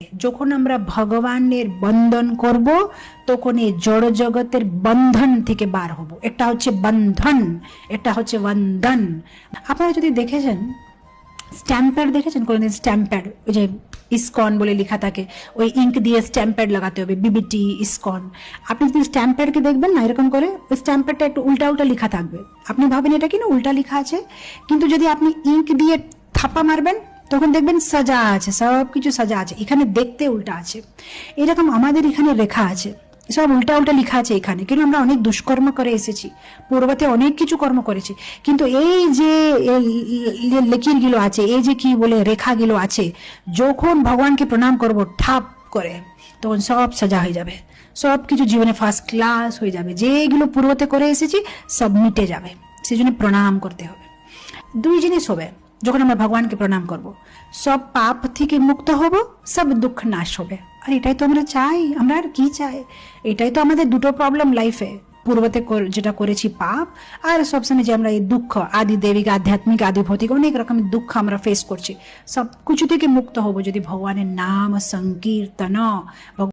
যখন আমরা ভগবানের বন্ধন করব তখন এই জড় জগতের বন্ধন থেকে বার হব। এটা হচ্ছে বন্ধন, এটা হচ্ছে বন্ধন। আপনারা যদি দেখেছেন স্ট্যাম্প প্যাড দেখেছেন কোনোদিন? স্ট্যাম্প প্যাড, ওই যে ইসকন বলে লেখা থাকে, ওই ইঙ্ক দিয়ে স্ট্যাম্প প্যাড লাগাতে হবে, বিবিটি ইসকন। আপনি যদি স্ট্যাম্প প্যাডকে দেখবেন না এরকম করে, ওই স্ট্যাম্প প্যাডটা একটু উল্টা উল্টা লেখা থাকবে। আপনি ভাবেন এটা কি না উল্টা লেখা আছে, কিন্তু যদি আপনি ইঙ্ক দিয়ে থাপা মারবেন তখন দেখবেন সাজা আছে, সব কিছু সাজা আছে, এখানে দেখতে উল্টা আছে। এরকম আমাদের এখানে রেখা আছে, সব উল্টা উল্টা লেখা আছে এখানে, কিন্তু আমরা অনেক দুষ্কর্ম করে এসেছি, পূর্বতে অনেক কিছু কর্ম করেছি, কিন্তু এই যে লকির গুলো আছে, এই যে কি বলে রেখা গুলো আছে, যখন ভগবানকে প্রণাম করব ঠাপ করে তখন সব সাজা হয়ে যাবে, সব কিছু জীবনে ফার্স্ট ক্লাস হয়ে যাবে, যেগুলো পূর্বতে করে এসেছি সব মিটে যাবে। সেই জন্য প্রণাম করতে হবে। দুই জিনিস হবে যখন আমরা ভগবানকে প্রণাম করব, সব পাপ থেকে মুক্ত হব, সব দুঃখ নাশ হবে। আর এটাই তো আমরা চাই, আমরা আর কি চাই? এটাই তো আমাদের দুটো প্রবলেম লাইফে, পূর্বতে যেটা করেছি পাপ, আর সবসময় যে আমরা এই দুঃখ আদি দেবিক আধ্যাত্মিক আদি ভৌতিক অনেক রকমের দুঃখ আমরা ফেস করছি, সব কিছু থেকে মুক্ত হব যদি ভগবানের নাম সংকীর্তন